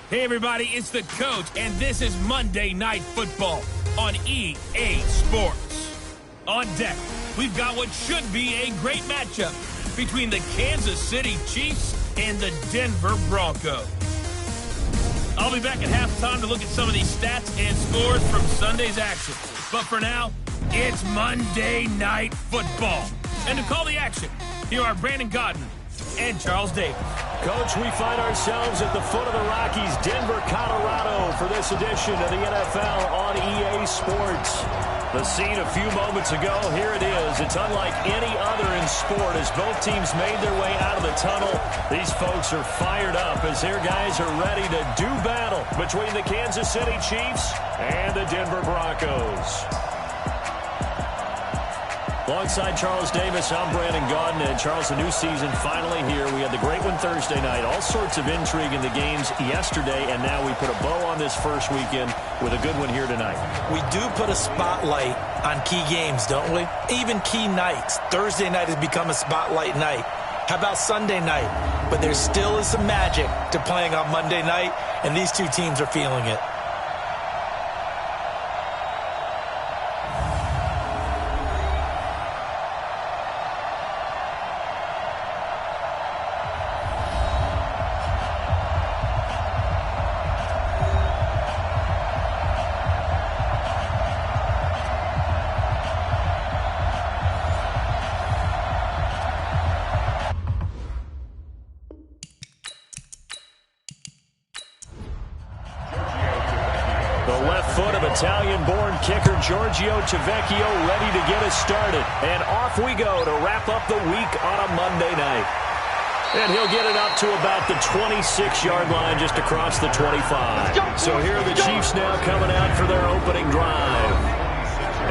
Hey everybody, it's the Coach, and this is Monday Night Football on EA Sports. On deck, we've got what should be a great matchup between the Kansas City Chiefs and the Denver Broncos. I'll be back at halftime to look at some of these stats and scores from Sunday's action. But for now, it's Monday Night Football. And to call the action, here are Brandon Godden and Charles Davis. Coach, we find ourselves at the foot of the Rockies, Denver, Colorado, for this edition of the NFL on EA Sports. The scene a few moments ago, here it is. It's unlike any other in sport as both teams made their way out of the tunnel. These folks are fired up as their guys are ready to do battle between the Kansas City Chiefs and the Denver Broncos. Alongside Charles Davis, I'm Brandon Godden. And Charles, the new season finally here. We had the great one Thursday night. All sorts of intrigue in the games yesterday, and now we put a bow on this first weekend with a good one here tonight. We do put a spotlight on key games, don't we? Even key nights. Thursday night has become a spotlight night. How about Sunday night? But there still is some magic to playing on Monday night, and these two teams are feeling it. Italian-born kicker Giorgio Tavecchio ready to get us started. And off we go to wrap up the week on a Monday night. And he'll get it up to about the 26-yard line just across the 25. So here are the Chiefs now coming out for their opening drive.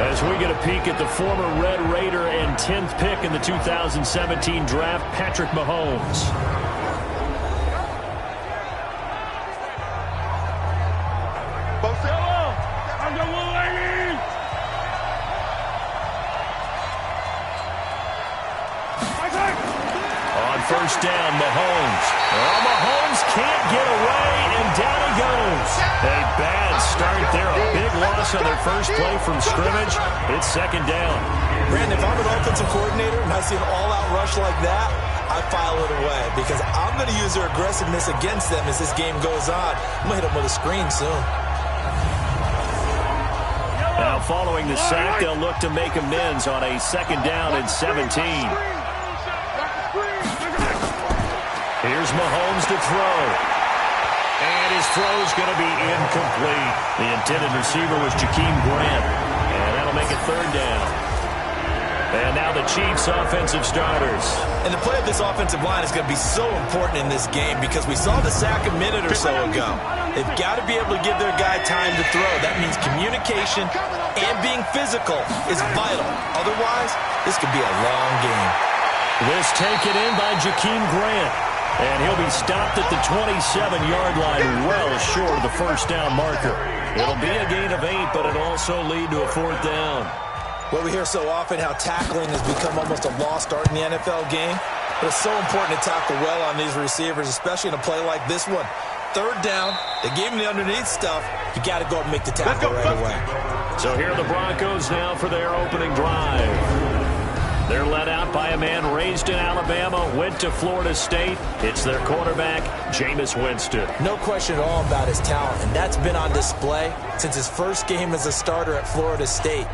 As we get a peek at the former Red Raider and 10th pick in the 2017 draft, Patrick Mahomes. First down, Mahomes. Oh, Mahomes can't get away, and down he goes. A bad start there. A big loss on their first play from scrimmage. It's second down. Brandon, if I'm an offensive coordinator and I see an all-out rush like that, I file it away because I'm going to use their aggressiveness against them as this game goes on. I'm going to hit them with a screen soon. Now following the sack, they'll look to make amends on a second down and 17. Here's Mahomes to throw. And his throw's going to be incomplete. The intended receiver was Jakeem Grant. And that'll make it third down. And now the Chiefs' offensive starters. And the play of this offensive line is going to be so important in this game because we saw the sack a minute or so ago. They've got to be able to give their guy time to throw. That means communication and being physical is vital. Otherwise, this could be a long game. This taken in by Jakeem Grant. And he'll be stopped at the 27-yard line, well short of the first down marker. It'll be a gain of 8, but it'll also lead to a fourth down. Well, we hear so often how tackling has become almost a lost art in the NFL game. But it's so important to tackle well on these receivers, especially in a play like this one. Third down, they gave him the underneath stuff. You got to go up and make the tackle right away. So here are the Broncos now for their opening drive. They're led out by a man raised in Alabama, went to Florida State. It's their quarterback, Jameis Winston. No question at all about his talent, and that's been on display since his first game as a starter at Florida State.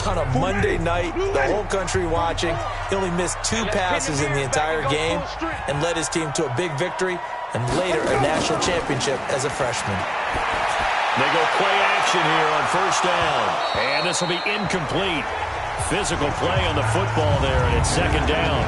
On a Monday night, the whole country watching, he only missed 2 passes in the entire game and led his team to a big victory and later a national championship as a freshman. They go play action here on first down, and this will be incomplete. Physical play on the football there, and it's second down.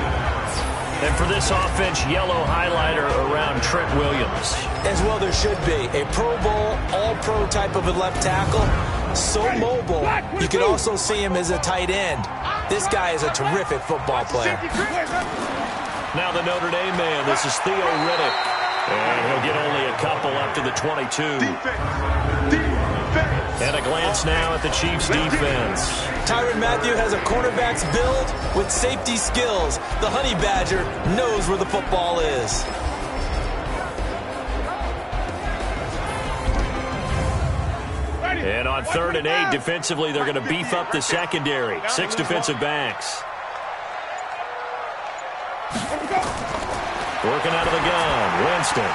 And for this offense, yellow highlighter around Trent Williams. As well there should be. A Pro Bowl, all-pro type of a left tackle. So mobile, you can also see him as a tight end. This guy is a terrific football player. Now the Notre Dame man, this is Theo Riddick. And he'll get only a couple up to the 22. And a glance now at the Chiefs' defense. Tyrann Mathieu has a cornerback's build with safety skills. The Honey Badger knows where the football is. And on 3rd and 8, defensively, they're going to beef up the secondary. 6 defensive backs. Working out of the gun, Winston.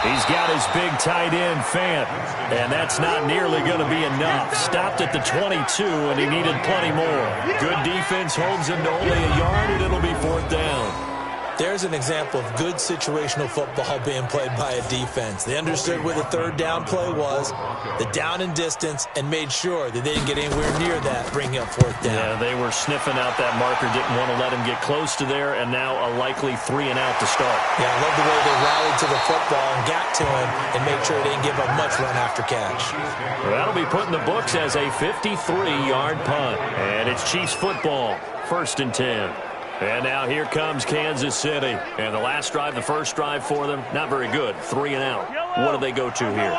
He's got his big tight end, Fant, and that's not nearly going to be enough. Stopped at the 22, and he needed plenty more. Good defense holds him to only a yard, and it'll be 4th down. There's an example of good situational football being played by a defense. They understood where the 3rd down play was, the down and distance, and made sure that they didn't get anywhere near that, bringing up 4th down. Yeah, they were sniffing out that marker, didn't want to let him get close to there, and now a likely 3 and out to start. Yeah, I love the way they rallied to the football and got to him and made sure they didn't give up much run after catch. Well, that'll be put in the books as a 53-yard punt. And it's Chiefs football, 1st and 10. And now here comes Kansas City. And the last drive, the first drive for them, not very good. 3 and out. What do they go to here?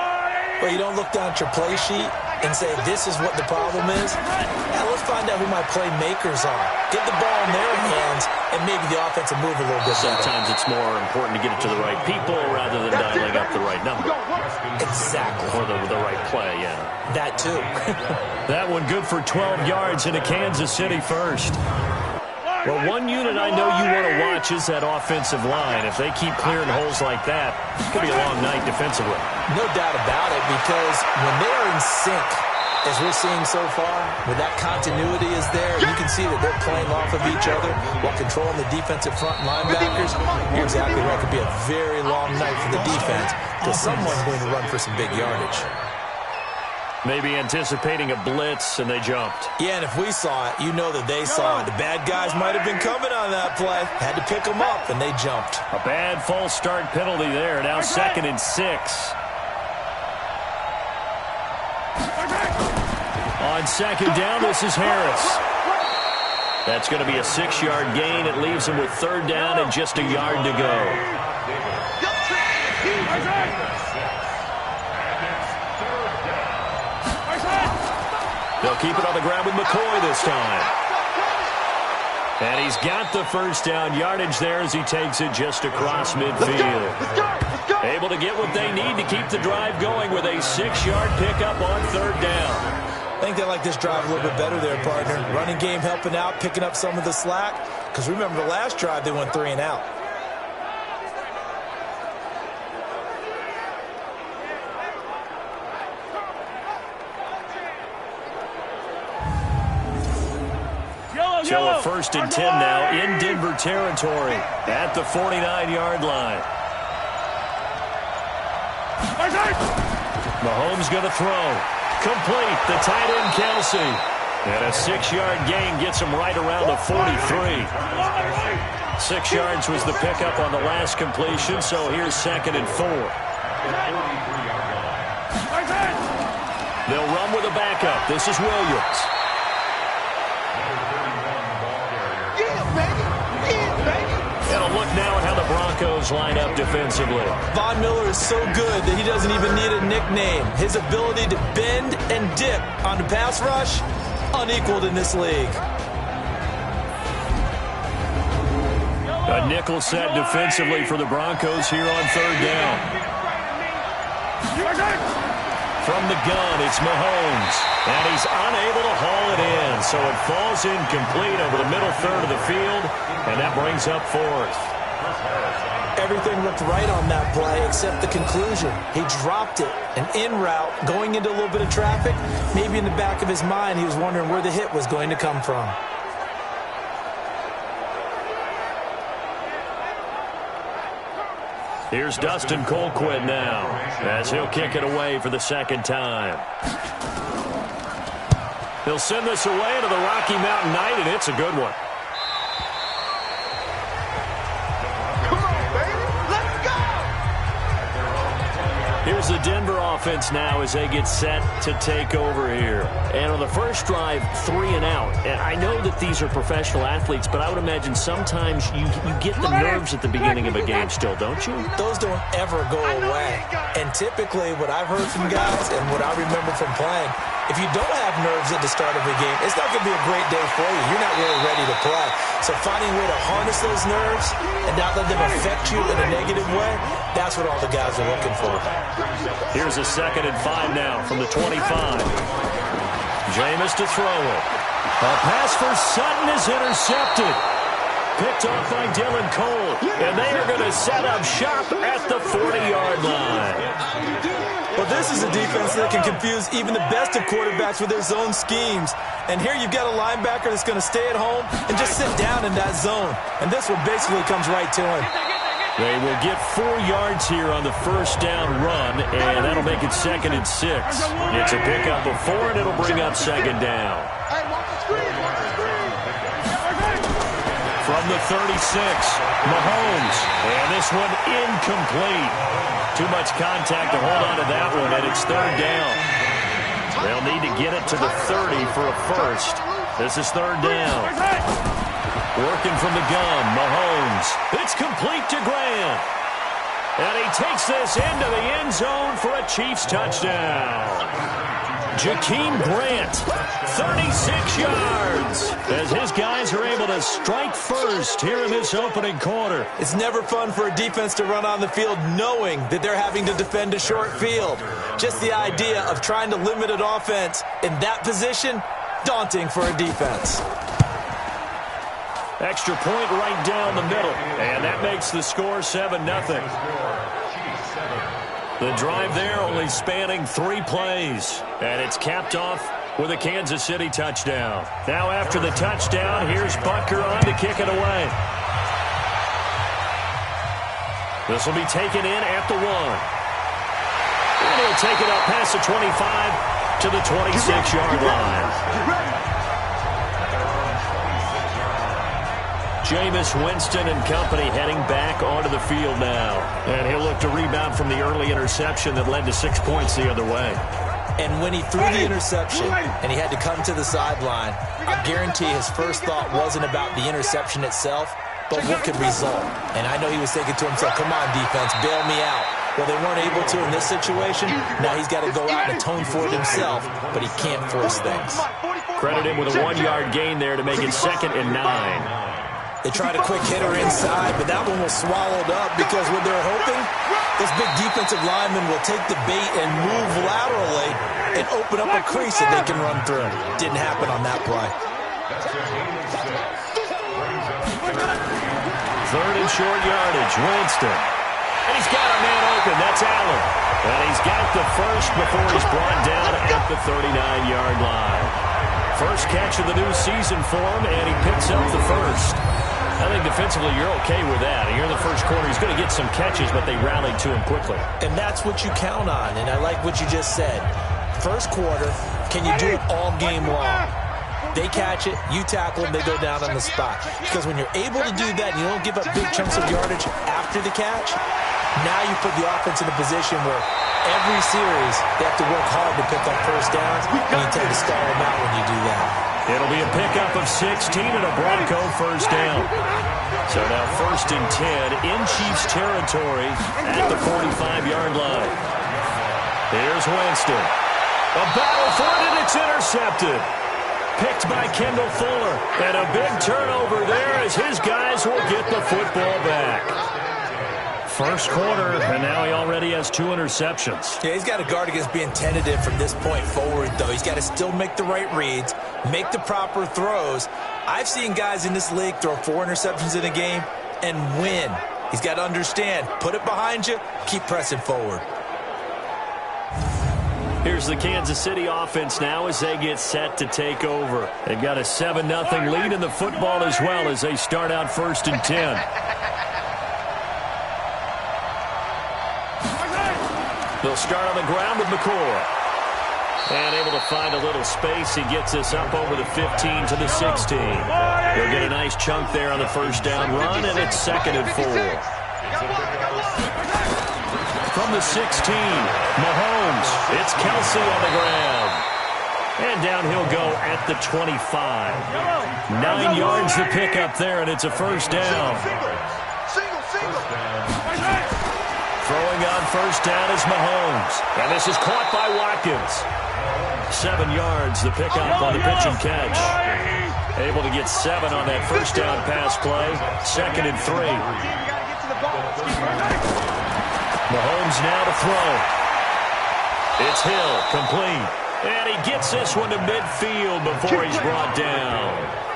Well, you don't look down at your play sheet and say, this is what the problem is. Now, let's find out who my playmakers are. Get the ball in their hands, and maybe the offense will move a little bit better. Sometimes it's more important to get it to the right people rather than dialing up the right number. Exactly. Or the right play, yeah. That, too. That one good for 12 yards into Kansas City first. Well, one unit I know you want to watch is that offensive line. If they keep clearing holes like that, it could be a long night defensively. No doubt about it, because when they are in sync, as we're seeing so far, when that continuity is there, you can see that they're playing off of each other while controlling the defensive front linebackers. You're exactly right. It could be a very long night for the defense because someone's going to run for some big yardage. Maybe anticipating a blitz, and they jumped. Yeah, and if we saw it, you know that they saw it. The bad guys might have been coming on that play. Had to pick them up, and they jumped. A bad false start penalty there. Now 2nd and 6. On 2nd down, this is Harris. That's going to be a 6-yard gain. It leaves him with 3rd down and just a yard to go. They'll keep it on the ground with McCoy this time. And he's got the first down yardage there as he takes it just across midfield. Able to get what they need to keep the drive going with a 6-yard pickup on 3rd down. I think they like this drive a little bit better there, partner. Running game helping out, picking up some of the slack. Because remember, the last drive they went 3 and out. So a 1st and 10 now in Denver territory at the 49-yard line. Mahomes going to throw. Complete. The tight end, Kelsey. And a 6-yard gain gets him right around the 43. 6 yards was the pickup on the last completion, so here's 2nd and 4. They'll run with a backup. This is Williams. And a look now at how the Broncos line up defensively. Von Miller is so good that he doesn't even need a nickname. His ability to bend and dip on the pass rush, unequaled in this league. A nickel set defensively for the Broncos here on 3rd down. From the gun, it's Mahomes. And he's unable to haul it in. So it falls incomplete over the middle third of the field. And that brings up 4th. Everything looked right on that play except the conclusion. He dropped it. An in route, going into a little bit of traffic. Maybe in the back of his mind, he was wondering where the hit was going to come from. Here's Dustin Colquitt now as he'll kick it away for the 2nd time. He'll send this away into the Rocky Mountain Night, and it's a good one. Here's the Denver offense now as they get set to take over here. And on the first drive, 3 and out. And I know that these are professional athletes, but I would imagine sometimes you get the nerves at the beginning of a game still, don't you? Those don't ever go away. And typically what I've heard from guys and what I remember from playing, if you don't have nerves at the start of a game, it's not going to be a great day for you. You're not really ready to play. So finding a way to harness those nerves and not let them affect you in a negative way, that's what all the guys are looking for. Here's a 2nd and 5 now from the 25. Jameis to throw it. A pass for Sutton is intercepted. Picked off by Dylan Cole. And they are going to set up shop at the 40-yard line. Well, this is a defense that can confuse even the best of quarterbacks with their zone schemes. And here you've got a linebacker that's going to stay at home and just sit down in that zone. And this one basically comes right to him. They will get 4 yards here on the first down run, and that'll make it 2nd and 6. It's a pickup of 4, and it'll bring up 2nd down. From the 36, Mahomes. And this one incomplete. Too much contact to hold on to that one, and it's 3rd down. They'll need to get it to the 30 for a first. This is 3rd down. Working from the gun, Mahomes. It's complete to Grant. And he takes this into the end zone for a Chiefs touchdown. Jakeem Grant, 36 yards, as his guys are able to strike first here in this opening quarter. It's never fun for a defense to run on the field knowing that they're having to defend a short field. Just the idea of trying to limit an offense in that position, daunting for a defense. Extra point right down the middle, and that makes the score 7-0. The drive there only spanning 3 plays, and it's capped off with a Kansas City touchdown. Now after the touchdown, here's Butker on to kick it away. This will be taken in at the 1. And he'll take it up past the 25 to the 26-yard line. Jameis Winston and company heading back onto the field now. And he'll look to rebound from the early interception that led to 6 points the other way. And when he threw the interception and he had to come to the sideline, I guarantee his first thought wasn't about the interception itself, but what could result. And I know he was thinking to himself, come on, defense, bail me out. Well, they weren't able to in this situation. Now he's got to go out and atone for it himself, but he can't force things. Credit him with a 1-yard gain there to make it 2nd and 9. They tried a quick hitter inside, but that one was swallowed up because what they're hoping, those big defensive linemen will take the bait and move laterally and open up a crease that they can run through. Didn't happen on that play. 3rd and short yardage, Winston. And he's got a man open, that's Allen. And he's got the first before he's brought down at the 39-yard line. First catch of the new season for him, and he picks up the first. I think defensively you're okay with that. Here in the first quarter, he's going to get some catches, but they rallied to him quickly. And that's what you count on, and I like what you just said. First quarter, can you do it all game long? They catch it, you tackle them, they go down on the spot. Because when you're able to do that and you don't give up big chunks of yardage after the catch, now you put the offense in a position where every series they have to work hard to pick up first downs, and you tend to stall them out when you do that. It'll be a pickup of 16 and a Bronco first down. So now 1st and 10 in Chiefs territory at the 45-yard line. Here's Winston. A battle for it, and it's intercepted. Picked by Kendall Fuller. And a big turnover there as his guys will get the football back. First quarter, and now he already has 2 interceptions. Yeah, he's got to guard against being tentative from this point forward, though. He's got to still make the right reads, make the proper throws. I've seen guys in this league throw 4 interceptions in a game and win. He's got to understand, put it behind you, keep pressing forward. Here's the Kansas City offense now as they get set to take over. They've got a 7-0 lead in the football as well as they start out 1st and 10. They'll start on the ground with McCoy. And able to find a little space. He gets this up over the 15 to the 16. He'll get a nice chunk there on the first down run, and it's 2nd and 4. From the 16, Mahomes. It's Kelsey on the ground. And down he'll go at the 25. 9 yards to pick up there, and it's a first down. Throwing on first down is Mahomes. And this is caught by Watkins. 7 yards, the pickup on the pitch and catch. Able to get 7 on that first down pass play. 2nd and 3. Mahomes now to throw. It's Hill, complete. And he gets this one to midfield before he's brought down.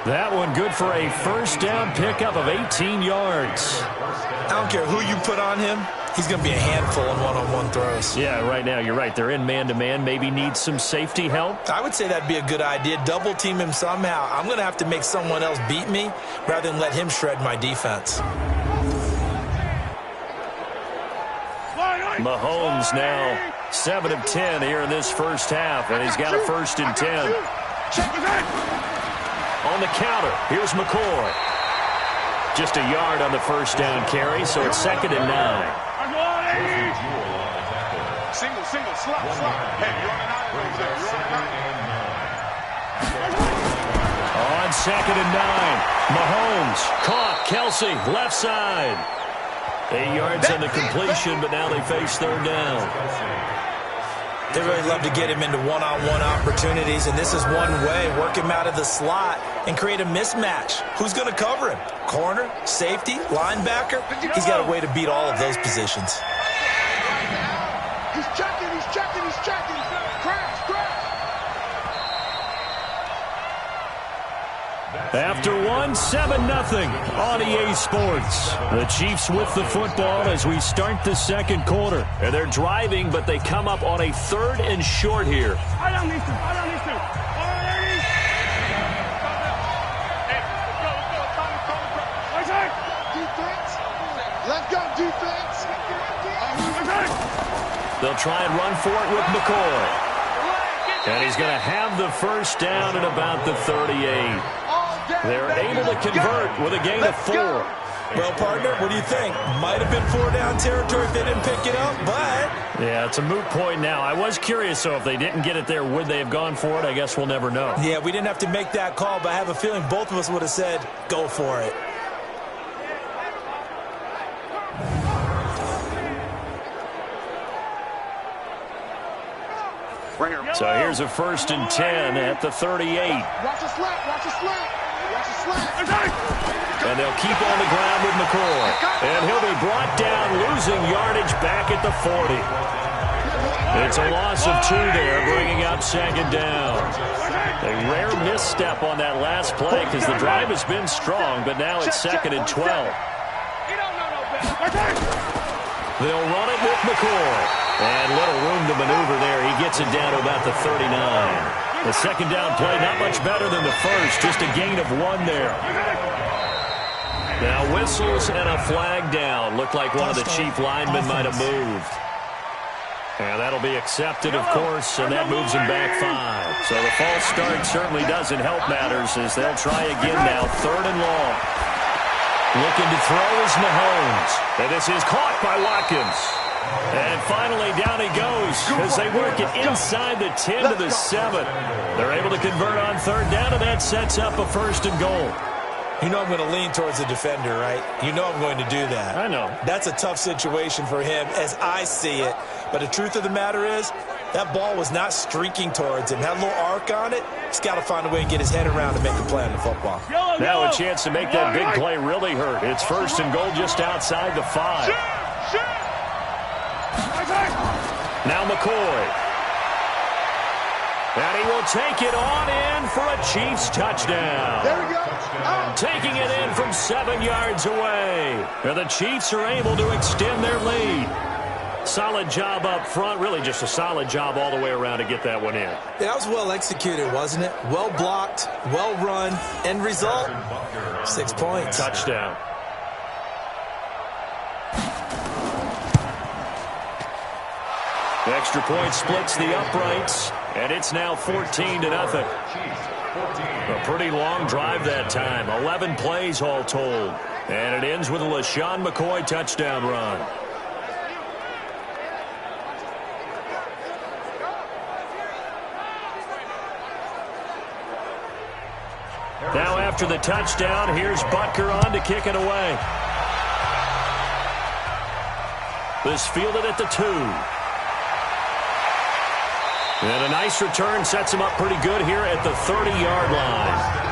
That one good for a first down pickup of 18 yards. I don't care who you put on him. He's going to be a handful in one-on-one throws. Yeah, right now, you're right. They're in man-to-man. Maybe need some safety help. I would say that'd be a good idea. Double team him somehow. I'm going to have to make someone else beat me rather than let him shred my defense. Mahomes now 7 of 10 here in this first half, and he's got a 1st and 10. On the counter, here's McCoy. Just a yard on the first down carry, so it's 2nd and 9. Single, slot. Hey, you're running out of those there. On 2nd and 9, Mahomes caught. Kelsey, left side. 8 yards on the completion, but now they face 3rd down. They really love to get him into one-on-one opportunities, and this is one way. Work him out of the slot and create a mismatch. Who's going to cover him? Corner, safety, linebacker? He's got a way to beat all of those positions. He's checking. Crash. After 7-0 on EA Sports. The Chiefs with the football as we start the 2nd quarter. And they're driving, but they come up on a 3rd and short here. Defense. Let's go, defense. They'll try and run for it with McCoy. And he's going to have the first down at about the 38. They're able to convert with a gain of 4. Well, partner, what do you think? Might have been 4-down territory if they didn't pick it up, but... Yeah, it's a moot point now. I was curious, so if they didn't get it there, would they have gone for it? I guess we'll never know. Yeah, we didn't have to make that call, but I have a feeling both of us would have said, go for it. So here's a 1st and 10 at the 38. Watch the slant. And they'll keep on the ground with McCoy. And he'll be brought down, losing yardage back at the 40. It's a loss of 2 there, bringing up 2nd down. A rare misstep on that last play because the drive has been strong, but now it's 2nd and 12. They'll run it with McCoy. And little room to maneuver there. He gets it down to about the 39. The 2nd down play, not much better than the first. Just a gain of 1 there. Now whistles and a flag down. Looked like one of the Chief linemen might have moved. And that'll be accepted, of course, and that moves him back 5. So the false start certainly doesn't help matters as they'll try again now. 3rd and long. Looking to throw is Mahomes. And this is caught by Watkins. And finally, down he goes as they work it inside the 10 to the 7. They're able to convert on 3rd down, and that sets up a 1st and goal. You know I'm going to lean towards the defender, right? You know I'm going to do that. I know. That's a tough situation for him as I see it. But the truth of the matter is, that ball was not streaking towards him. Had a little arc on it. He's got to find a way to get his head around to make a play on the football. Now a chance to make that big play really hurt. It's 1st and goal just outside the 5. Now McCoy. And he will take it on in for a Chiefs touchdown. There we go. Taking it in from 7 yards away. And the Chiefs are able to extend their lead. Solid job up front. Really just a solid job all the way around to get that one in. That was well executed, wasn't it? Well blocked, well run. End result, 6 points. Touchdown. The extra point splits the uprights, and it's now 14-0. A pretty long drive that time. 11 plays all told. And it ends with a LaShawn McCoy touchdown run. Now after the touchdown, here's Butker on to kick it away. This fielded at the 2. And a nice return sets him up pretty good here at the 30-yard line.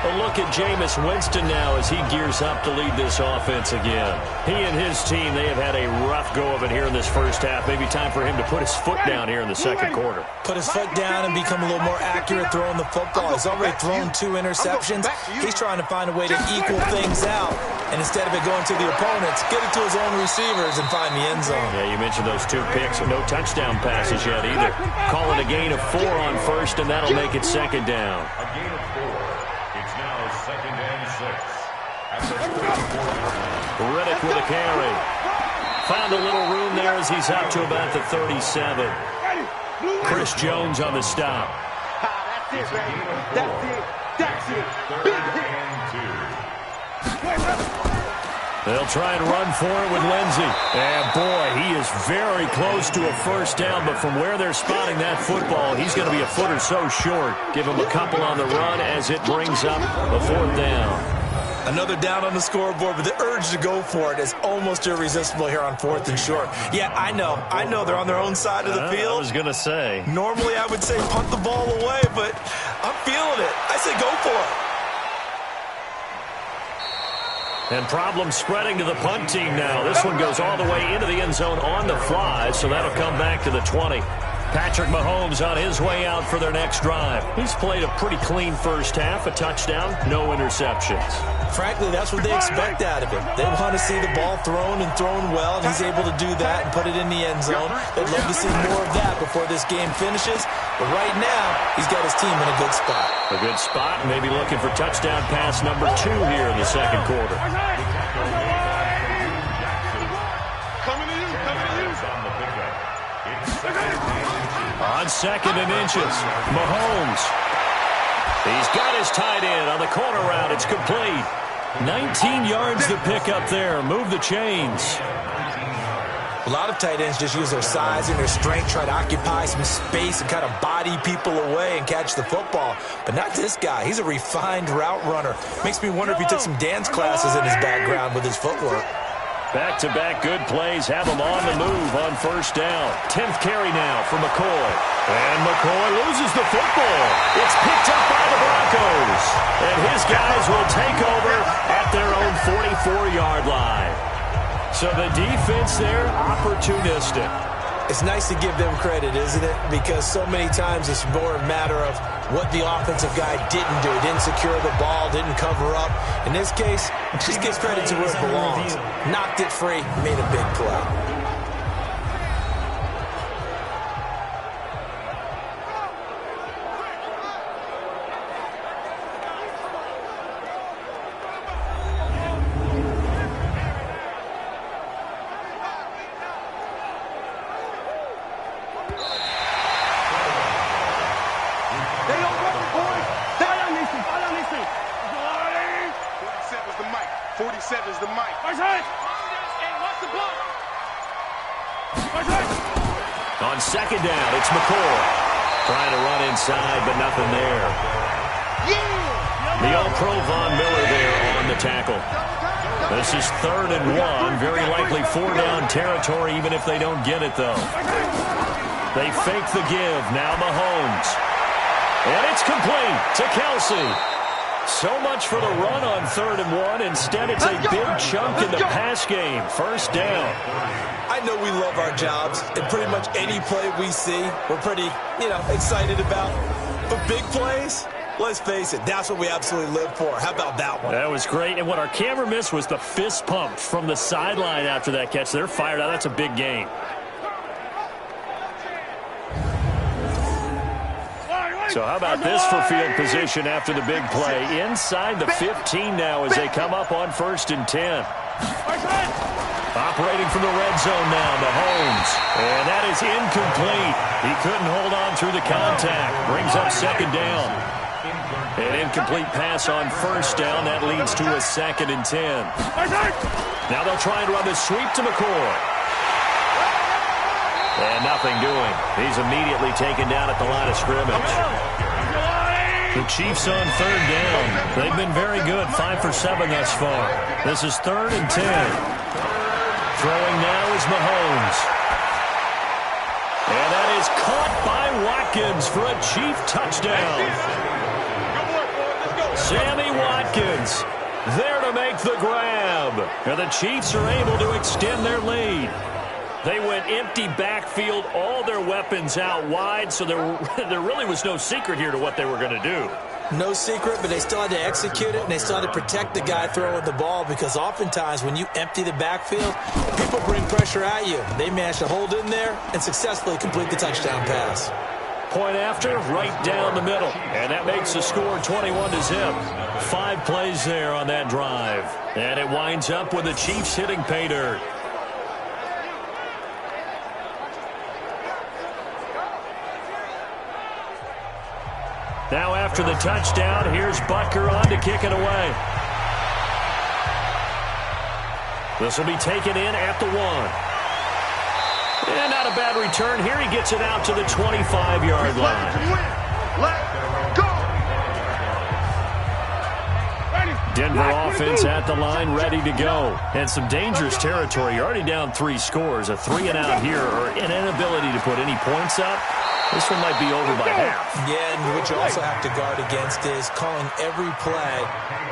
A look at Jameis Winston now as he gears up to lead this offense again. He and his team, they have had a rough go of it here in this first half. Maybe time for him to put his foot down here in the second quarter. Put his foot down and become a little more accurate throwing the football. He's already thrown 2 interceptions. He's trying to find a way to equal things out. And instead of it going to the opponents, get it to his own receivers and find the end zone. Yeah, you mentioned those 2 picks. No touchdown passes yet either. Call it a gain of 4 on first, and that'll make it second down. A gain of 4. It's now 2nd and 6. Riddick with a carry. Found a little room there as he's out to about the 37. Chris Jones on the stop. That's it, baby. That's it. That's it. Big hit. They'll try and run for it with Lindsey. And, boy, he is very close to a first down, but from where they're spotting that football, he's going to be a foot or so short. Give him a couple on the run as it brings up a 4th down. Another down on the scoreboard, but the urge to go for it is almost irresistible here on 4th and short. Yeah, I know they're on their own side of the field. I was going to say. Normally I would say punt the ball away, but I'm feeling it. I say go for it. And problems spreading to the punt team now. This one goes all the way into the end zone on the fly, so that'll come back to the 20. Patrick Mahomes on his way out for their next drive. He's played a pretty clean first half, a touchdown, no interceptions. Frankly, that's what they expect out of him. They want to see the ball thrown and thrown well, and he's able to do that and put it in the end zone. They'd love to see more of that before this game finishes. But right now, he's got his team in a good spot. A good spot, maybe looking for touchdown pass number 2 here in the second quarter. On 2nd and inches, Mahomes. He's got his tight end on the corner route. It's complete. 19 yards to pick up there. Move the chains. A lot of tight ends just use their size and their strength, try to occupy some space and kind of body people away and catch the football. But not this guy. He's a refined route runner. Makes me wonder if he took some dance classes in his background with his footwork. Back-to-back good plays have him on the move on first down. 10th carry now for McCoy. And McCoy loses the football. It's picked up by the Broncos. And his guys will take over at their own 44-yard line. So the defense there, opportunistic. It's nice to give them credit, isn't it? Because so many times it's more a matter of what the offensive guy didn't do. Didn't secure the ball, didn't cover up. In this case, just gives credit to where it belongs. Knocked it free, made a big play. On 2nd down, it's McCoy. Trying to run inside, but nothing there. The All-Pro Von Miller there on the tackle. This is 3rd and 1. Very likely 4-down territory, even if they don't get it, though. They fake the give. Now Mahomes. And it's complete to Kelsey. So much for the run on 3rd and 1. Instead, it's a big chunk in the pass game. First down. I know we love our jobs, and pretty much any play we see, we're pretty, excited about. But big plays, let's face it, that's what we absolutely live for. How about that one? That was great. And what our camera missed was the fist pump from the sideline after that catch. They're fired out. That's a big game. So how about this for field position after the big play? Inside the 15 now as they come up on 1st and 10. Operating from the red zone now, Mahomes. And that is incomplete. He couldn't hold on through the contact. Brings up 2nd down. An incomplete pass on 1st down. That leads to a 2nd and 10. Now they'll try and run the sweep to McCoy. And nothing doing. He's immediately taken down at the line of scrimmage. The Chiefs on 3rd down. They've been very good, 5 for 7 thus far. This is 3rd and 10. Throwing now is Mahomes. And that is caught by Watkins for a Chief touchdown. Sammy Watkins there to make the grab. And the Chiefs are able to extend their lead. They went empty backfield, all their weapons out wide, so there really was no secret here to what they were going to do. No secret, but they still had to execute it, and they still had to protect the guy throwing the ball, because oftentimes when you empty the backfield, people bring pressure at you. They managed to hold in there and successfully complete the touchdown pass. Point after, right down the middle. And that makes the score 21-zip. 5 plays there on that drive. And it winds up with the Chiefs hitting pay dirt. Now after the touchdown, here's Butker on to kick it away. This will be taken in at the 1. And not a bad return here. He gets it out to the 25-yard line. Denver offense at the line, ready to go. And some dangerous territory. You're already down 3 scores. A 3-and-out here, or an inability to put any points up. This one might be over by half. Yeah, and what you also have to guard against is calling every play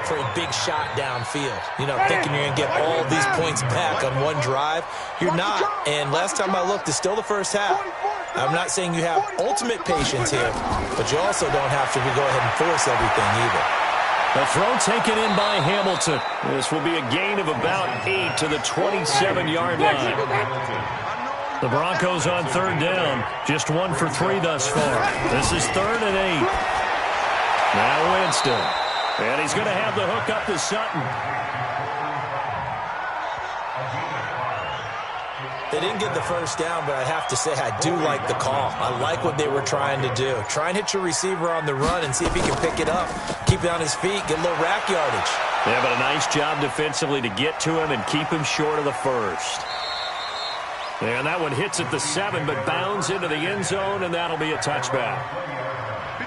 for a big shot downfield. You know, thinking you're going to get all these points back on one drive. You're not. And last time I looked, it's still the first half. I'm not saying you have ultimate patience here, but you also don't have to go ahead and force everything either. The throw taken in by Hamilton. This will be a gain of about 8 to the 27-yard line. The Broncos on 3rd down. Just 1 for 3 thus far. This is 3rd and 8. Now Winston. And he's going to have the hook up to Sutton. They didn't get the first down, but I have to say I do like the call. I like what they were trying to do. Try and hit your receiver on the run and see if he can pick it up. Keep it on his feet, get a little rack yardage. Yeah, but a nice job defensively to get to him and keep him short of the first. And that one hits at the 7, but bounds into the end zone, and that'll be a touchback.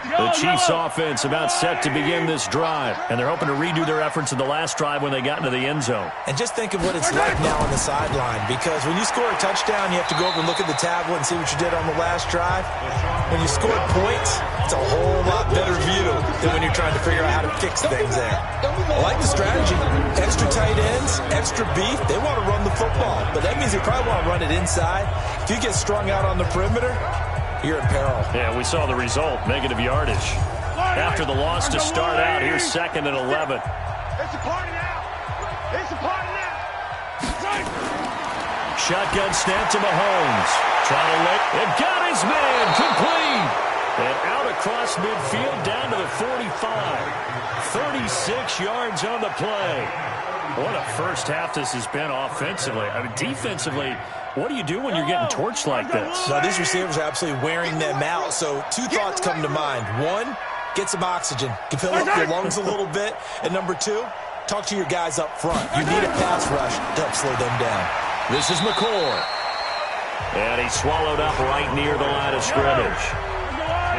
The Chiefs offense about set to begin this drive, and they're hoping to redo their efforts in the last drive when they got into the end zone. And just think of what it's like now on the sideline, because when you score a touchdown, you have to go over and look at the tablet and see what you did on the last drive. When you scored points, it's a whole lot better view than when you're trying to figure out how to fix things there. I like the strategy. Extra tight ends, extra beef. They want to run the football, but that means they probably want to run it inside. If you get strung out on the perimeter, you're in peril. Yeah, we saw the result, negative yardage. After the loss to start out, here's 2nd and 11. It's a party now. It's a party now. Shotgun snap to Mahomes. Trying to let it, got his man, complete. And out across midfield down to the 45. 36 yards on the play. What a first half this has been offensively. I mean, defensively, what do you do when you're getting torched like this? Now, these receivers are absolutely wearing them out. So 2 thoughts come to mind. 1, get some oxygen. Can fill up your lungs a little bit. And number 2, talk to your guys up front. You need a pass rush to help slow them down. This is McCoy. And he swallowed up right near the line of scrimmage.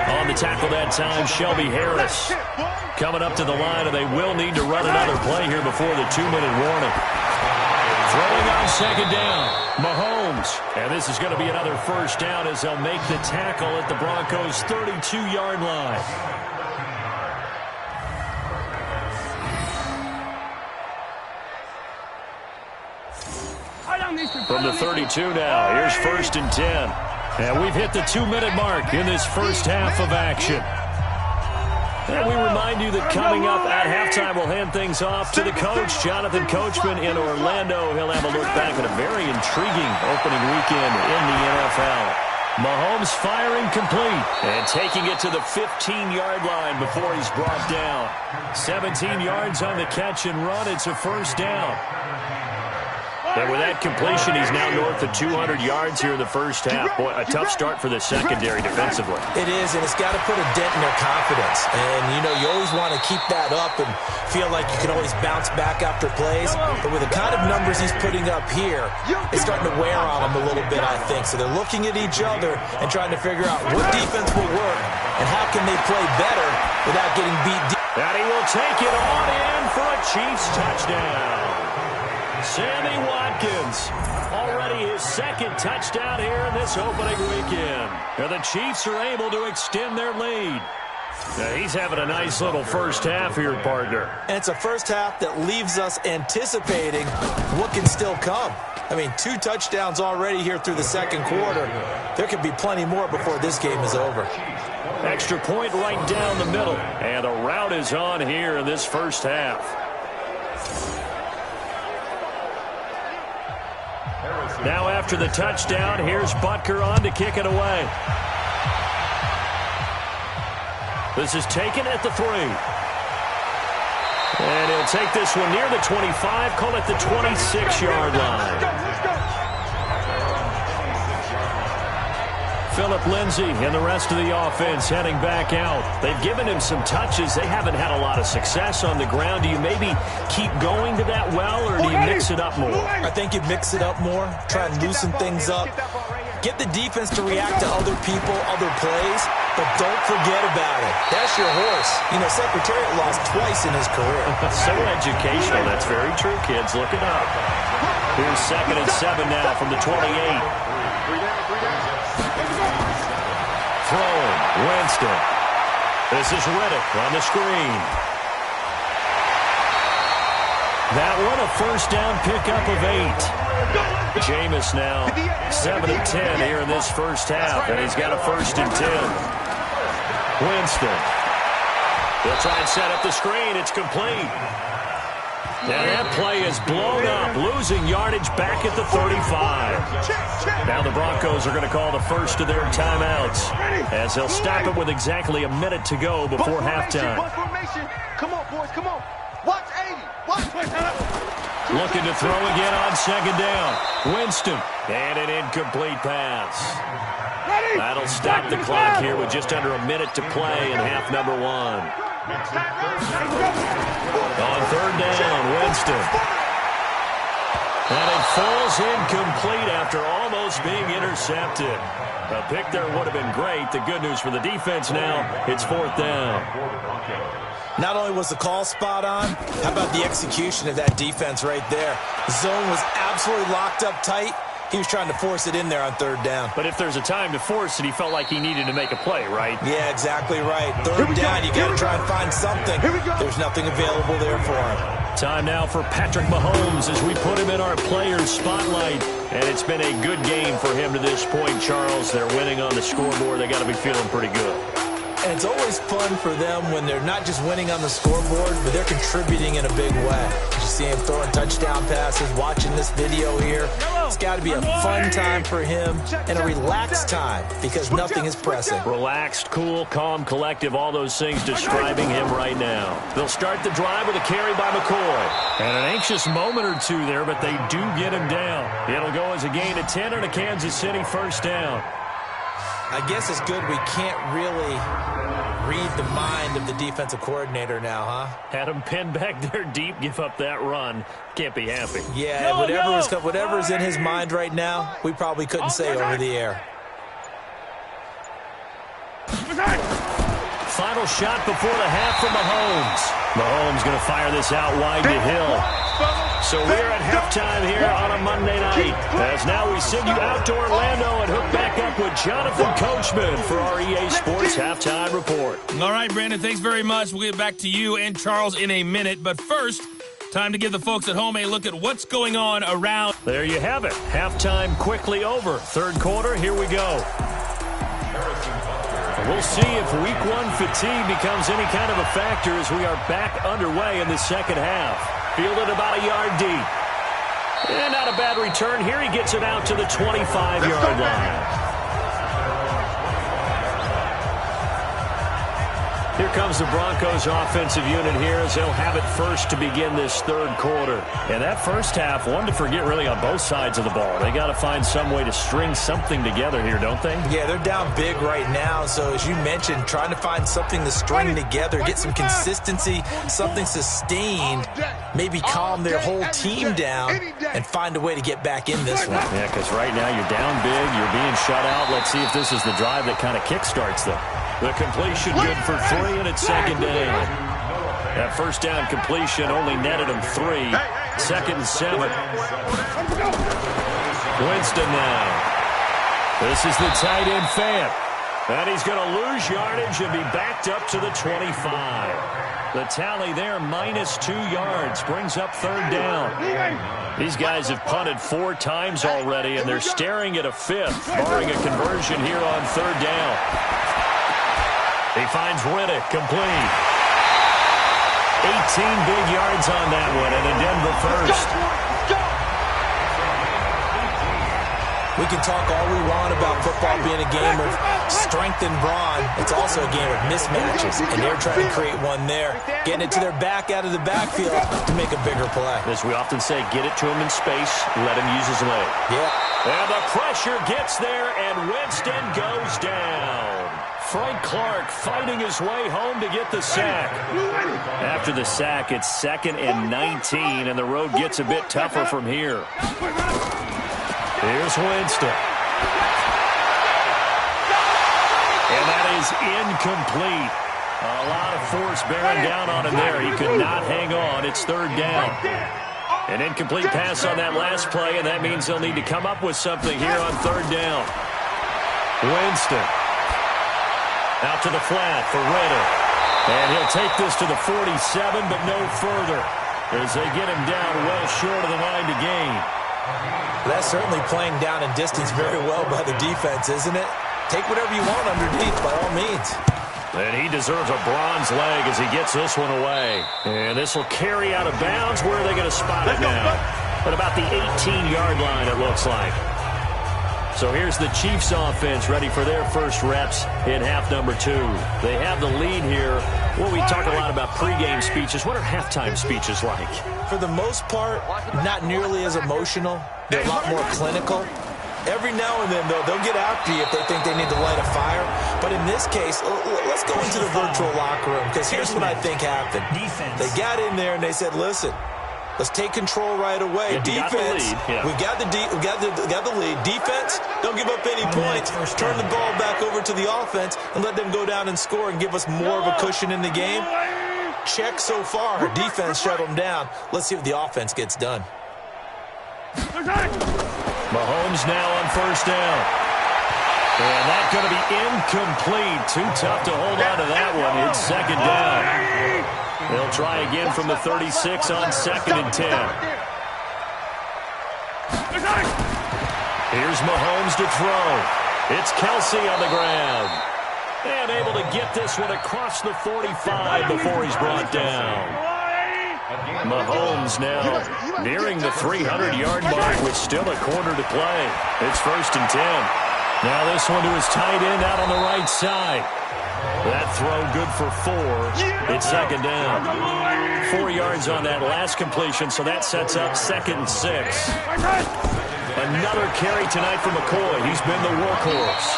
On the tackle that time, Shelby Harris. Coming up to the line, and they will need to run another play here before the 2-minute warning. Throwing on 2nd down, Mahomes. And this is going to be another first down as they'll make the tackle at the Broncos' 32-yard line. From the 32 now, here's 1st and 10. And we've hit the 2-minute mark in this first half of action. And we remind you that coming up at halftime, we'll hand things off to the coach, Jonathan Coachman in Orlando. He'll have a look back at a very intriguing opening weekend in the NFL. Mahomes firing complete and taking it to the 15-yard line before he's brought down. 17 yards on the catch and run. It's a first down. And with that completion, he's now north of 200 yards here in the first half. Boy, a tough start for the secondary defensively. It is, and it's got to put a dent in their confidence. And, you know, you always want to keep that up and feel like you can always bounce back after plays. But with the kind of numbers he's putting up here, it's starting to wear on them a little bit, I think. So they're looking at each other and trying to figure out what defense will work and how can they play better without getting beat deep. And he will take it on in for a Chiefs touchdown. Sammy Watkins. Already his second touchdown here in this opening weekend. And the Chiefs are able to extend their lead. Now he's having a nice little first half here, partner. And it's a first half that leaves us anticipating what can still come. I mean, 2 touchdowns already here through the second quarter. There could be plenty more before this game is over. Extra point right down the middle. And a rout is on here in this first half. Now after the touchdown, here's Butker on to kick it away. This is taken at the 3. And he'll take this one near the 25, call it the 26-yard line. Phillip Lindsay and the rest of the offense heading back out. They've given him some touches. They haven't had a lot of success on the ground. Do you maybe keep going to that well, or do you mix it up more? I think you mix it up more, try and loosen things up. Get the defense to react to other people, other plays, but don't forget about it. That's your horse. You know, Secretariat lost twice in his career. So educational. That's very true, kids. Look it up. Here's 2nd and 7 now from the 28. Throwing, Winston. This is Riddick on the screen. That one a first down pickup of 8. Jameis now 7 of 10 here in this first half, and he's got a 1st and 10. Winston. They'll try and set up the screen. It's complete. Now that play is blown up, losing yardage back at the 35. Now the Broncos are going to call the first of their timeouts, as they'll stop it with exactly a minute to go before halftime. Come on, boys, come on. Watch 80. Watch. Looking to throw again on 2nd down. Winston. And an incomplete pass. That'll stop the clock here with just under a minute to play in half number 1. On 3rd down, Winston. And it falls incomplete after almost being intercepted. A pick there would have been great. The good news for the defense now, it's 4th down. Not only was the call spot on, how about the execution of that defense right there? The zone was absolutely locked up tight. He was trying to force it in there on 3rd down. But if there's a time to force it, he felt like he needed to make a play, right? Yeah, exactly right. 3rd down, you got to try and find something. There's nothing available there for him. Time now for Patrick Mahomes as we put him in our players' spotlight. And it's been a good game for him to this point, Charles. They're winning on the scoreboard. They got to be feeling pretty good. And it's always fun for them when they're not just winning on the scoreboard, but they're contributing in a big way. You see him throwing touchdown passes, watching this video here. It's got to be a fun time for him and a relaxed time because nothing is pressing. Relaxed, cool, calm, collective, all those things describing him right now. They'll start the drive with a carry by McCoy. And an anxious moment or two there, but they do get him down. It'll go as a gain of 10 on a Kansas City 1st down. I guess it's good we can't really read the mind of the defensive coordinator now, huh? Had him pinned back there deep, give up that run. Can't be happy. Yeah, whatever's in his mind right now, we probably couldn't say over the air. Final shot before the half from Mahomes. Mahomes going to fire this out wide to Hill. So we're at halftime here on a Monday night. As now we send you out to Orlando and hook back up with Jonathan Coachman for our EA Sports Halftime Report. All right, Brandon, thanks very much. We'll get back to you and Charles in a minute. But first, time to give the folks at home a look at what's going on around. There you have it. Halftime quickly over. 3rd quarter, here we go. We'll see if Week 1 fatigue becomes any kind of a factor as we are back underway in the second half. Fielded about a yard deep. And not a bad return here. He gets it out to the 25-yard line. Here comes the Broncos offensive unit here as they'll have it first to begin this 3rd quarter. And that first half, one to forget really on both sides of the ball. They got to find some way to string something together here, don't they? Yeah, they're down big right now. So as you mentioned, trying to find something to string together, get some consistency, something sustained, maybe calm their whole team down and find a way to get back in this one. Yeah, because right now you're down big, you're being shut out. Let's see if this is the drive that kind of kickstarts them. The completion good for 3, and it's 2nd down. That 1st down completion only netted him 3. 2nd and 7. Winston now. This is the tight end Fant. And he's going to lose yardage and be backed up to the 25. The tally there, -2 yards, brings up 3rd down. These guys have punted 4 times already, and they're staring at a 5th, barring a conversion here on 3rd down. He finds Riddick, complete. 18 big yards on that one, and a Denver first. We can talk all we want about football being a game of strength and brawn. It's also a game of mismatches, and they're trying to create one there, getting it to their back out of the backfield to make a bigger play. As we often say, get it to him in space, let him use his leg. Yeah. And the pressure gets there, and Winston goes down. Frank Clark fighting his way home to get the sack. After the sack, it's 2nd and 19, and the road gets a bit tougher from here. Here's Winston. And that is incomplete. A lot of force bearing down on him there. He could not hang on. It's 3rd down. An incomplete pass on that last play, and that means they'll need to come up with something here on 3rd down. Winston. Out to the flat for Riddick. And he'll take this to the 47, but no further, as they get him down well short of the line to gain. That's certainly playing down in distance very well by the defense, isn't it? Take whatever you want underneath, by all means. And he deserves a bronze leg as he gets this one away. And this will carry out of bounds. Where are they going to spot it now? At about the 18-yard line, it looks like. So here's the Chiefs offense ready for their first reps in half number 2. They have the lead here. Well, we talk a lot about pregame speeches. What are halftime speeches like? For the most part, not nearly as emotional. They're a lot more clinical. Every now and then, though, they'll get after you if they think they need to light a fire. But in this case, let's go into the virtual locker room, because here's what I think happened. They got in there and they said, listen, let's take control right away. Defense, we got the lead. Defense, don't give up any points. Turn the ball back over to the offense and let them go down and score and give us more of a cushion in the game. Check so far. Defense shut them down. Let's see if the offense gets done. Mahomes now on 1st down. And that's going to be incomplete. Too tough to hold on to that one. It's 2nd down. They'll try again from the 36 on 2nd and 10. Here's Mahomes to throw. It's Kelsey on the ground. And able to get this one across the 45 before he's brought down. Mahomes now nearing the 300-yard mark with still a quarter to play. It's 1st and 10. Now this one to his tight end out on the right side. That throw good for 4. It's 2nd down. 4 yards on that last completion, so that sets up 2nd and 6. Another carry tonight from McCoy. He's been the workhorse.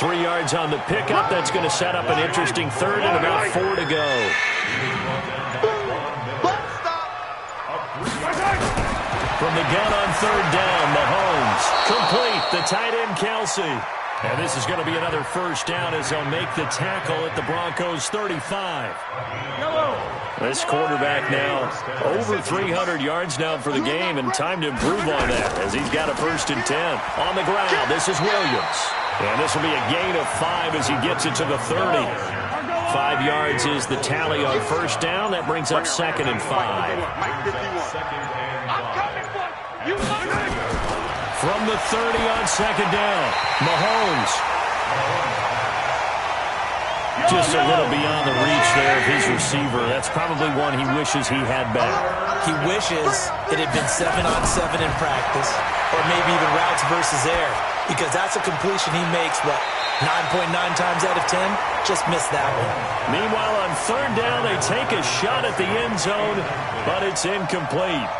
3 yards on the pickup. That's going to set up an interesting 3rd and about 4 to go. From the gun on 3rd down, Mahomes. Complete, the tight end Kelsey. And this is going to be another 1st down as they'll make the tackle at the Broncos 35. This quarterback now over 300 yards now for the game, and time to improve on that as he's got a 1st and 10. On the ground, this is Williams. And this will be a gain of 5 as he gets it to the 30. 5 yards is the tally on 1st down. That brings up 2nd and 5. From the 30 on 2nd down, Mahomes. Just a little beyond the reach there of his receiver. That's probably one he wishes he had back. He wishes it had been 7-on-7 in practice, or maybe even routes versus air, because that's a completion he makes, what, 9.9 times out of 10? Just missed that one. Meanwhile, on 3rd down, they take a shot at the end zone, but it's incomplete.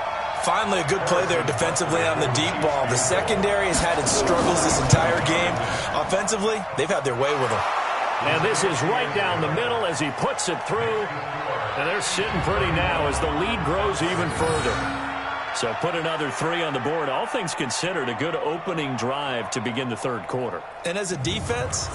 Finally, a good play there defensively on the deep ball. The secondary has had its struggles this entire game. Offensively, they've had their way with him. And this is right down the middle as he puts it through. And they're sitting pretty now as the lead grows even further. So put another 3 on the board. All things considered, a good opening drive to begin the third quarter. And as a defense,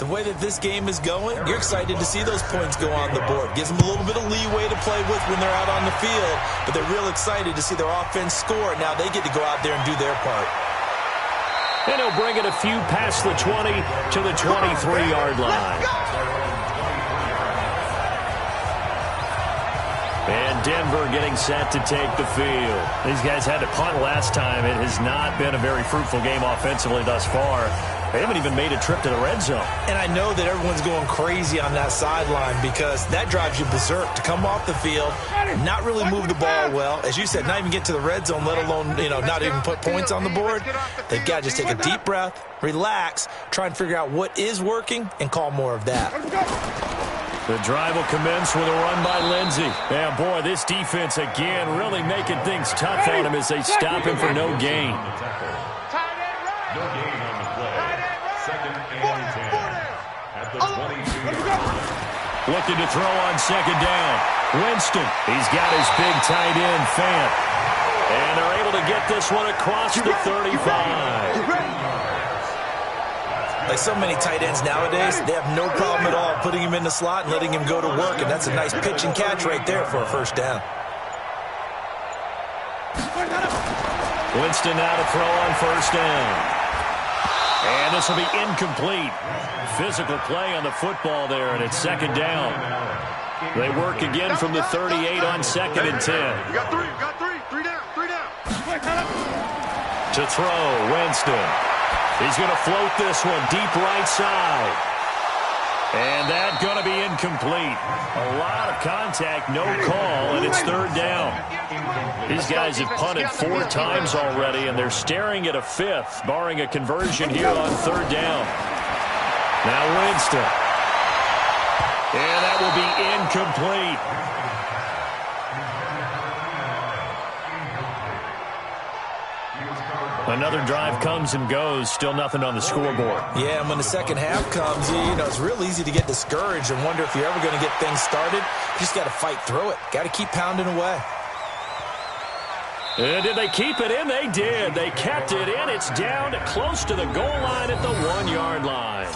the way that this game is going, you're excited to see those points go on the board. Gives them a little bit of leeway to play with when they're out on the field, but they're real excited to see their offense score. Now they get to go out there and do their part. And he'll bring it a few past the 20 to the 23-yard line. And Denver getting set to take the field. These guys had to punt last time. It has not been a very fruitful game offensively thus far. They haven't even made a trip to the red zone. And I know that everyone's going crazy on that sideline because that drives you berserk to come off the field, not really move the ball well. As you said, not even get to the red zone, let alone, not even put points on the board. They've got to just take a deep breath, relax, try and figure out what is working, and call more of that. The drive will commence with a run by Lindsey. Yeah, boy, this defense again really making things tough on him as they stop him for no gain. No gain on the play. Second and 10 at the 22. Looking to throw on second down. Winston, he's got his big tight end, Fant. And they're able to get this one across the 35. Like so many tight ends nowadays, they have no problem at all putting him in the slot and letting him go to work, and that's a nice pitch and catch right there for a first down. Winston now to throw on first down. And this will be incomplete. Physical play on the football there, and it's second down. They work again from the 38 on second and 10. You got three. Three down. To throw, Winston. He's going to float this one deep right side. And that's going to be incomplete. A lot of contact, no call, and it's third down. These guys have punted 4 times already, and they're staring at a 5th, barring a conversion here on third down. Now Winston. And that will be incomplete. Another drive comes and goes. Still nothing on the scoreboard. Yeah, and when the second half comes, it's real easy to get discouraged and wonder if you're ever going to get things started. You just got to fight through it. Got to keep pounding away. And did they keep it in? They did. They kept it in. It's down to close to the goal line at the 1-yard line.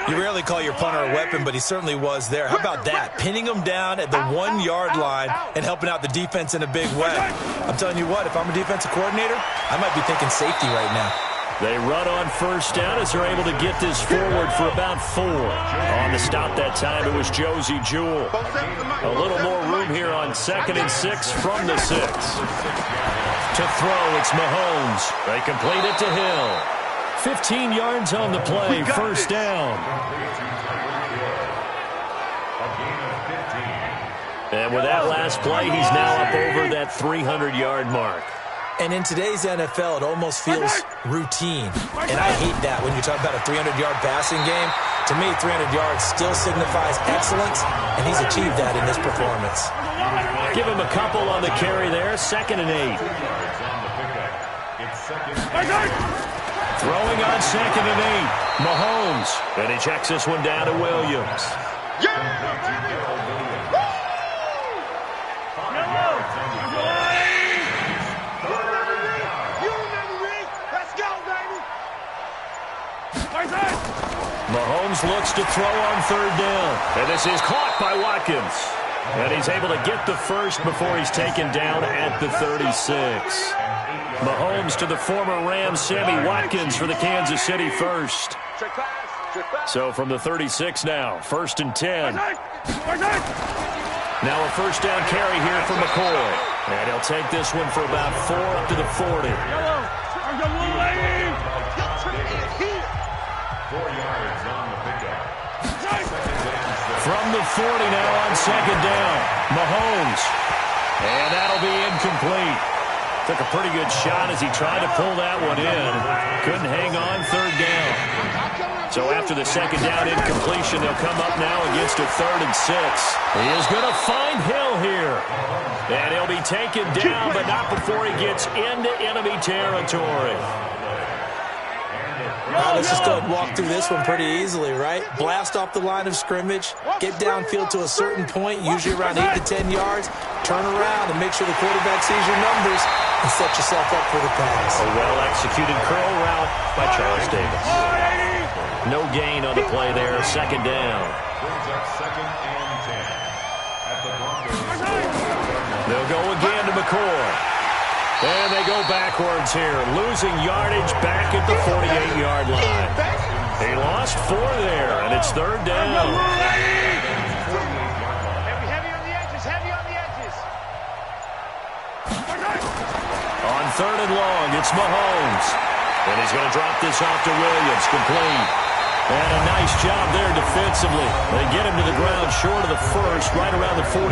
You rarely call your punter a weapon, but he certainly was there. How about that? Pinning him down at the 1-yard line and helping out the defense in a big way. I'm telling you what, if I'm a defensive coordinator, I might be thinking safety right now. They run on first down as they're able to get this forward for about 4. On the stop that time, it was Josie Jewell. A little more room here on second and 6 from the 6. To throw, it's Mahomes. They complete it to Hill. 15 yards on the play, first down. And with that last play, he's now up over that 300-yard mark. And in today's NFL, it almost feels routine. And I hate that when you talk about a 300-yard passing game. To me, 300 yards still signifies excellence, and he's achieved that in this performance. Give him a couple on the carry there, second and 8. Throwing on second and 8, Mahomes. And he checks this one down to Williams. Mahomes looks to throw on third down. And this is caught by Watkins. And he's able to get the first before he's taken down at the 36. Mahomes to the former Rams, Sammy Watkins for the Kansas City first. So from the 36 now, first and 10. Now a first down carry here for McCoy. And he'll take this one for about 4 up to the 40. 4 yards on the pickup. From the 40 now on second down, Mahomes. And that'll be incomplete. Took a pretty good shot as he tried to pull that one in. Couldn't hang on, third down. So after the second down incompletion, they'll come up now against a third and 6. He is going to find Hill here. And he'll be taken down, but not before he gets into enemy territory. right, let's just go ahead and walk through this one pretty easily, right? Blast off the line of scrimmage, get downfield to a certain point, usually around 8 to 10 yards, turn around and make sure the quarterback sees your numbers and set yourself up for the pass. A well-executed curl route by Charles Davis. No gain on the play there, second down. Brings up second and 10 at the Broncos. They'll go again to McCoy. And they go backwards here, losing yardage back at the 48-yard line. He lost 4 there, and it's third down. Heavy on the edges, heavy on the edges. On third and long, it's Mahomes. And he's going to drop this off to Williams, complete. And a nice job there defensively. They get him to the ground short of the first, right around the 42.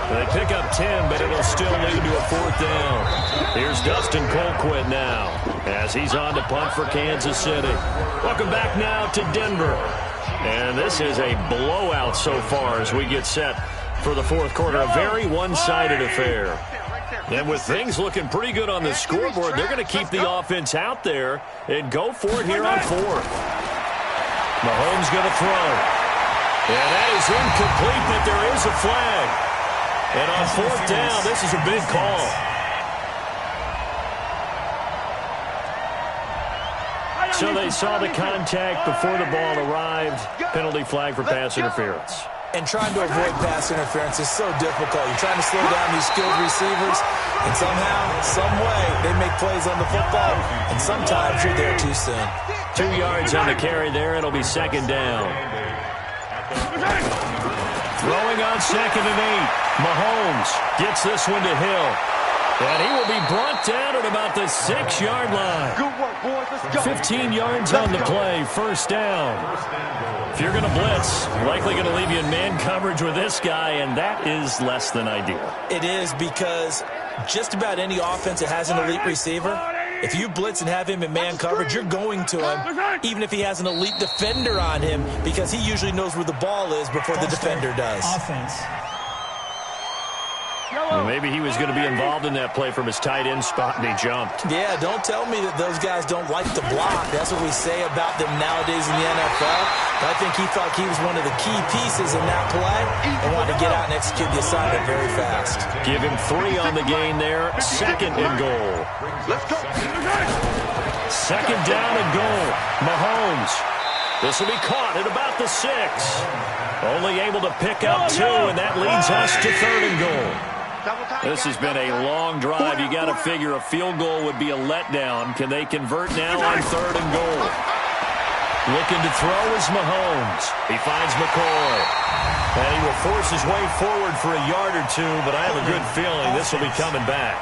They pick up 10, but it'll still lead to a fourth down. Here's Dustin Colquitt now, as he's on to punt for Kansas City. Welcome back now to Denver. And this is a blowout so far as we get set for the fourth quarter. A very one-sided affair. And with things looking pretty good on the scoreboard, they're going to keep the offense out there and go for it here on fourth. Mahomes going to throw. And that is incomplete, but there is a flag. And on fourth down, this is a big call. So they saw the contact before the ball arrived. Penalty flag for pass interference. And trying to avoid pass interference is so difficult. You're trying to slow down these skilled receivers, and somehow, some way, they make plays on the football, and sometimes you're there too soon. 2 yards on the carry there. It'll be second down. Throwing on second and 8. Mahomes gets this one to Hill. And he will be brought down at about the 6-yard line. Good work, boys. Let's go. 15 yards on the play. First down. If you're going to blitz, likely going to leave you in man coverage with this guy, and that is less than ideal. It is, because just about any offense that has an elite receiver, if you blitz and have him in man coverage, you're going to him, even if he has an elite defender on him, because he usually knows where the ball is before the defender does. Offense. Well, maybe he was going to be involved in that play from his tight end spot, and he jumped. Yeah, don't tell me that those guys don't like to block. That's what we say about them nowadays in the NFL. But I think he thought he was one of the key pieces in that play and wanted to get out and execute the assignment very fast. Give him 3 on the gain there. Second and goal. Let's go. Second down and goal. Mahomes. This will be caught at about the 6. Only able to pick up 2, and that leads us to third and goal. This has been a long drive. You got to figure a field goal would be a letdown. Can they convert now on third and goal? Looking to throw is Mahomes. He finds McCoy. And he will force his way forward for a yard or 2, but I have a good feeling this will be coming back.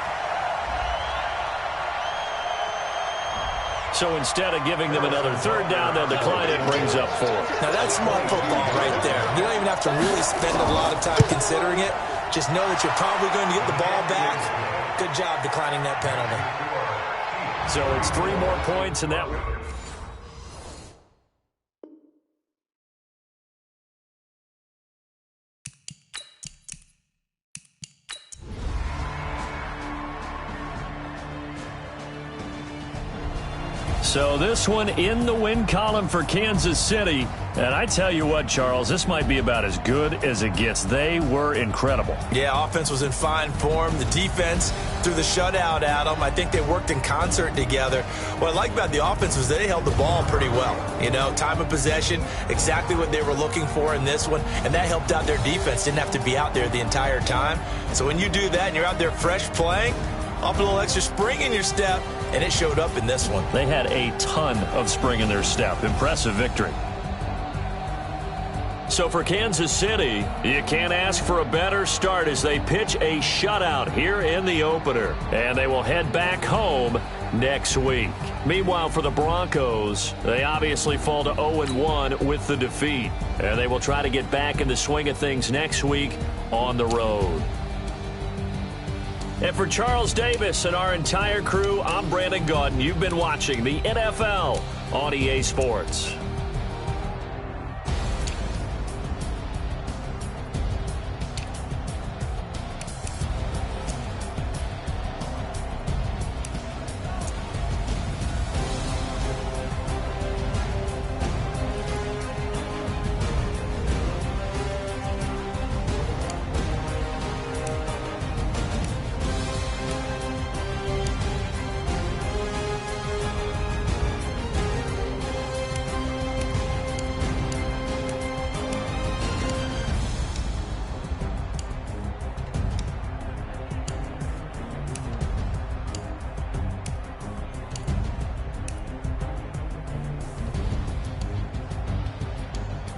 So instead of giving them another third down, they'll decline it and brings up 4. Now that's smart football right there. You don't even have to really spend a lot of time considering it. Just know that you're probably going to get the ball back. Good job declining that penalty. So it's 3 more points, and that... So this one in the win column for Kansas City. And I tell you what, Charles, this might be about as good as it gets. They were incredible. Yeah, offense was in fine form. The defense threw the shutout at them. I think they worked in concert together. What I like about the offense was they held the ball pretty well. You know, time of possession, exactly what they were looking for in this one. And that helped out their defense. Didn't have to be out there the entire time. So when you do that and you're out there fresh playing, off a little extra spring in your step, and it showed up in this one. They had a ton of spring in their step. Impressive victory. So for Kansas City, you can't ask for a better start as they pitch a shutout here in the opener. And they will head back home next week. Meanwhile, for the Broncos, they obviously fall to 0-1 with the defeat. And they will try to get back in the swing of things next week on the road. And for Charles Davis and our entire crew, I'm Brandon Gaudin. You've been watching the NFL on EA Sports.